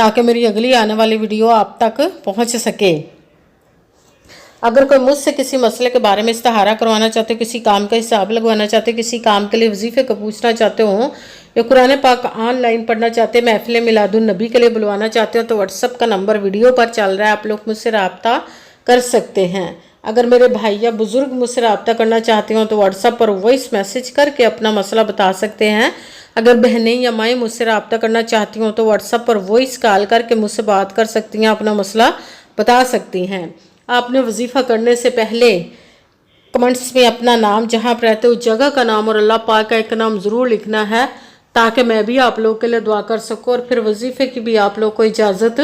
تاکہ میری اگلی آنے والی ویڈیو آپ تک پہنچ سکے۔ اگر کوئی مجھ سے کسی مسئلے کے بارے میں استخارہ کروانا چاہتے ہو، کسی کام کا حساب لگوانا چاہتے ہو، کسی کام کے لیے وظیفے کو پوچھنا چاہتے ہو، یا قرآن پاک آن لائن پڑھنا چاہتے ہیں، محفل میلاد النبی کے لیے بلوانا چاہتے ہو، تو واٹس ایپ کا نمبر ویڈیو پر چل رہا ہے، آپ لوگ مجھ سے رابطہ کر سکتے ہیں۔ اگر میرے بھائی یا بزرگ مجھ سے رابطہ کرنا چاہتے ہوں تو واٹس ایپ پر وائس میسج کر کے اپنا مسئلہ بتا سکتے ہیں۔ اگر بہنیں یا مائیں مجھ سے رابطہ کرنا چاہتی ہوں تو واٹس ایپ پر وائس کال کر کے مجھ سے بات کر سکتی ہیں، اپنا مسئلہ بتا سکتی ہیں۔ آپ نے وظیفہ کرنے سے پہلے کمنٹس میں اپنا نام، جہاں آپ رہتے ہو جگہ کا نام اور اللہ پاک کا ایک نام ضرور لکھنا ہے، تاکہ میں بھی آپ لوگوں کے لیے دعا کر سکوں، اور پھر وظیفے کی بھی آپ لوگ کو اجازت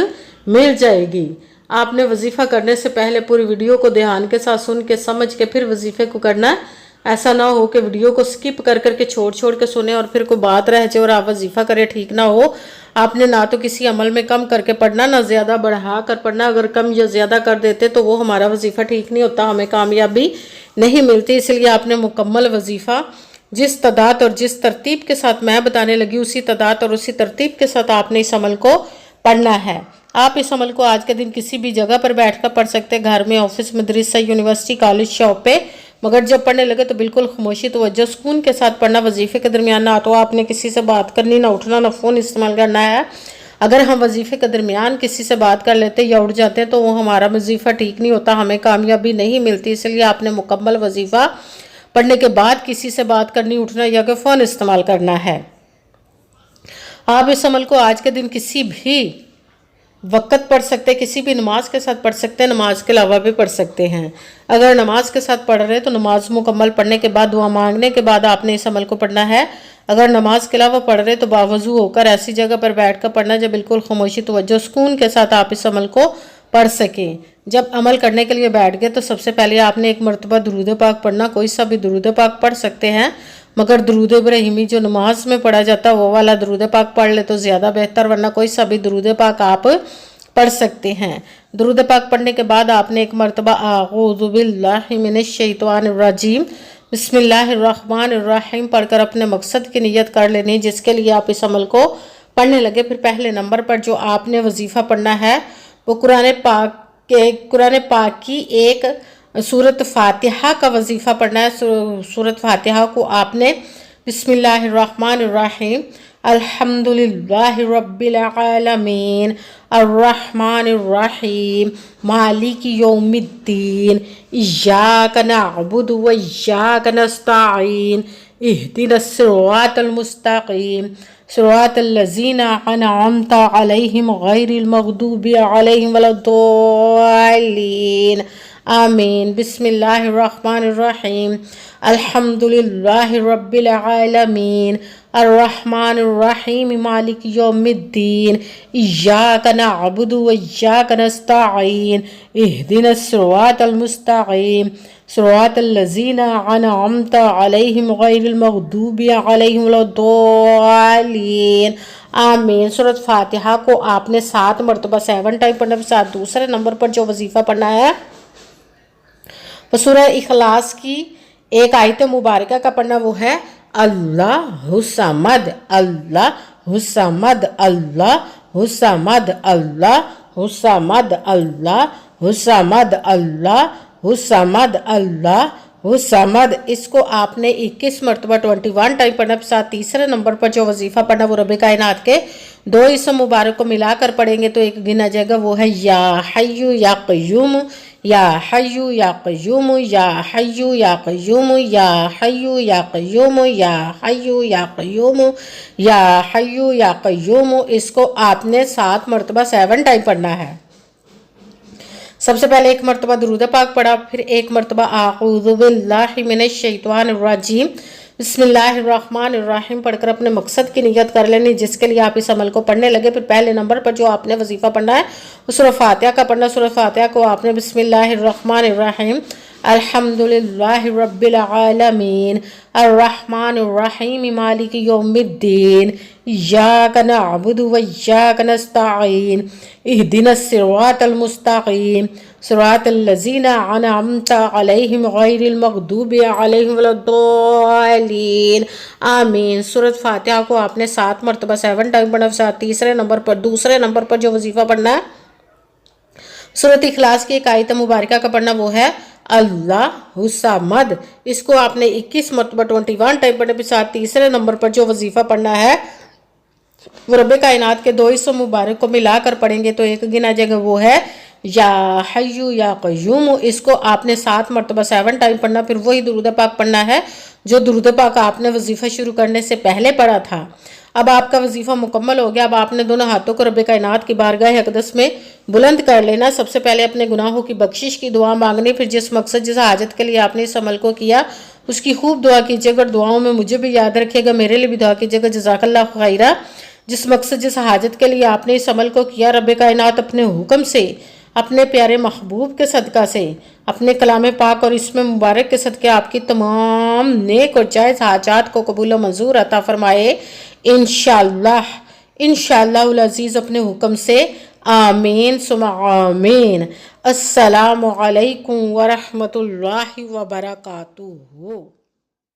مل جائے گی۔ آپ نے وظیفہ کرنے سے پہلے پوری ویڈیو کو دھیان کے ساتھ سن کے سمجھ کے پھر وظیفے کو کرنا ہے۔ ایسا نہ ہو کہ ویڈیو کو سکپ کر کے چھوڑ کے سنیں اور پھر کوئی بات رہ جائے اور آپ وظیفہ کریں، ٹھیک نہ ہو۔ آپ نے نہ تو کسی عمل میں کم کر کے پڑھنا، نہ زیادہ بڑھا کر پڑھنا۔ اگر کم یا زیادہ کر دیتے تو وہ ہمارا وظیفہ ٹھیک نہیں ہوتا، ہمیں کامیابی نہیں ملتی۔ اس لیے آپ نے مکمل وظیفہ جس تعداد اور جس ترتیب کے ساتھ میں بتانے لگی، اسی تعداد اور اسی ترتیب کے ساتھ آپ نے اس عمل کو پڑھنا ہے۔ آپ اس عمل کو آج کے دن کسی بھی جگہ پر بیٹھ کر پڑھ سکتے ہیں، گھر میں، آفس، مدرسہ، یونیورسٹی، کالج، شاپ پہ، مگر جب پڑھنے لگے تو بالکل خاموشی، توجہ، سکون کے ساتھ پڑھنا۔ وظیفے کے درمیان نہ تو آپ نے کسی سے بات کرنی، نہ اٹھنا، نہ فون استعمال کرنا ہے۔ اگر ہم وظیفے کے درمیان کسی سے بات کر لیتے یا اٹھ جاتے ہیں تو وہ ہمارا وظیفہ ٹھیک نہیں ہوتا، ہمیں کامیابی نہیں ملتی۔ اس لیے آپ نے مکمل وظیفہ پڑھنے کے بعد کسی سے بات کرنی، اٹھنا یا کہ فون استعمال کرنا ہے۔ آپ اس عمل کو آج کے دن کسی بھی وقت پڑھ سکتے، کسی بھی نماز کے ساتھ پڑھ سکتے ہیں، نماز کے علاوہ بھی پڑھ سکتے ہیں۔ اگر نماز کے ساتھ پڑھ رہے تو نماز مکمل پڑھنے کے بعد، دعا مانگنے کے بعد آپ نے اس عمل کو پڑھنا ہے۔ اگر نماز کے علاوہ پڑھ رہے تو باوضو ہو کر ایسی جگہ پر بیٹھ کر پڑھنا جب بالکل خاموشی، توجہ، سکون کے ساتھ آپ اس عمل کو پڑھ سکیں۔ جب عمل کرنے کے لیے بیٹھ گئے تو سب سے پہلے آپ نے ایک مرتبہ درود پاک پڑھنا، کوئی سا بھی درود پاک پڑھ سکتے ہیں، مگر درود ابراہیمی جو نماز میں پڑھا جاتا ہے وہ والا درود پاک پڑھ لے تو زیادہ بہتر، ورنہ کوئی سا بھی درود پاک آپ پڑھ سکتے ہیں۔ درود پاک پڑھنے کے بعد آپ نے ایک مرتبہ اعوذ باللہ من الشیطان الرجیم بسم اللہ الرحمن الرحیم پڑھ کر اپنے مقصد کی نیت کر لینی، جس کے لیے آپ اس عمل کو پڑھنے لگے۔ پھر پہلے نمبر پر جو آپ نے وظیفہ پڑھنا ہے وہ قرآن پاک کی ایک سورت فاتحہ کا وظیفہ پڑھنا ہے۔ سورت فاتحہ کو آپ نے بسم اللہ الرحمن الرحیم الحمدللہ رب العالمین الرحمن الرحیم مالک یوم الدین ایاک نعبد و ایاک نستعین اہدنا الصراط المستقیم صراط الذین انعمت علیہم غیر المغضوب علیہم ولا الضالین آمین۔ بسم اللہ الرحمن الرحیم الحمدللہ رب العالمین الرحمن الرحیم مالک یوم الدین ایاک نعبد و ایاک نستعین اہدنا الصراط المستقیم صراط الذین انعمت علیہم غیر المغضوب علیہم ولا الضالین آمین۔ سورۃ فاتحہ کو آپ نے 7 مرتبہ 7 ٹائم پڑھنا۔ ساتھ دوسرے نمبر پر جو وظیفہ پڑھنا ہے وہ سورہ اخلاص کی ایک آیت مبارکہ کا پڑھنا، وہ ہے اللہ الصمد اللہ الصمد اللہ الصمد اللہ الصمد اللہ الصمد اللہ الصمد اللہ الصمد۔ اس کو آپ نے 21 مرتبہ 21 ٹائم پڑھنا۔ ساتھ تیسرے نمبر پر جو وظیفہ پڑھنا وہ رب کائنات کے 2 اسم مبارک کو ملا کر پڑھیں گے تو ایک گنا جائے گا، وہ ہے یا حی یا قیوم یا حی یا قیوم یا حی یا قیوم یا حی یا قیوم یا حی یا قیوم یا حی یا قیوم۔ اس کو آپ نے 7 مرتبہ 7 ٹائم پڑھنا ہے۔ سب سے پہلے ایک مرتبہ درود پاک پڑھا، پھر ایک مرتبہ اعوذ باللہ من الشیطان الرجیم بسم اللہ الرحمن الرحیم پڑھ کر اپنے مقصد کی نیت کر لینی، جس کے لیے آپ اس عمل کو پڑھنے لگے۔ پھر پہلے نمبر پر جو آپ نے وظیفہ پڑھنا ہے وہ سورہ فاتحہ کا پڑھنا۔ سورہ فاتحہ کو آپ نے بسم اللہ الرحمن الرحیم الحمدللہ رب العالمین الرحمن الرحیم مالک یوم الدین ایاک نعبد و ایاک نستعین اہدنا الصراط المستقیم صراط الذین انعمت علیہم غیر المغضوب علیہم ولا الضالین آمین۔ سورۃ فاتحہ کو آپ نے 7 مرتبہ 7 ٹائم پڑھنا، ساتھ تیسرے نمبر پر جو وظیفہ پڑھنا ہے سورۃ اخلاص کی ایک آیت مبارکہ کا پڑھنا، وہ ہے اللہ الصمد۔ اس کو آپ نے 21 مرتبہ 21 ٹائم پڑھنے، ساتھ تیسرے نمبر پر جو وظیفہ پڑھنا ہے وہ رب کائنات کے 2 اسم مبارک کو ملا کر پڑھیں گے تو ایک گنا جائے گا، وہ ہے یا حیو یا قیوم۔ اس کو آپ نے 7 مرتبہ 7 ٹائم پڑھنا، پھر وہی درود پاک پڑھنا ہے جو درود پاک آپ نے وظیفہ شروع کرنے سے پہلے پڑھا تھا۔ اب آپ کا وظیفہ مکمل ہو گیا۔ اب آپ نے دونوں ہاتھوں کو رب کائنات کی بارگاہ اقدس میں بلند کر لینا۔ سب سے پہلے اپنے گناہوں کی بخشش کی دعا مانگنی، پھر جس مقصد جس حاجت کے لیے آپ نے اس عمل کو کیا اس کی خوب دعا کیجیے گا۔ دعاؤں میں مجھے بھی یاد رکھیے گا، میرے لیے بھی دعا کیجیے گا۔ جزاک اللہ خیرہ۔ جس مقصد جس حاجت کے لیے آپ نے اس عمل کو کیا، رب کائنات اپنے حکم سے، اپنے پیارے محبوب کے صدقہ سے، اپنے کلام پاک اور اس میں مبارک کے صدقے آپ کی تمام نیک اور جائز حاجات کو قبول و منظور عطا فرمائے انشاءاللہ العزیز اپنے حکم سے، آمین ثم آمین۔ السلام علیکم ورحمۃ اللہ وبرکاتہ۔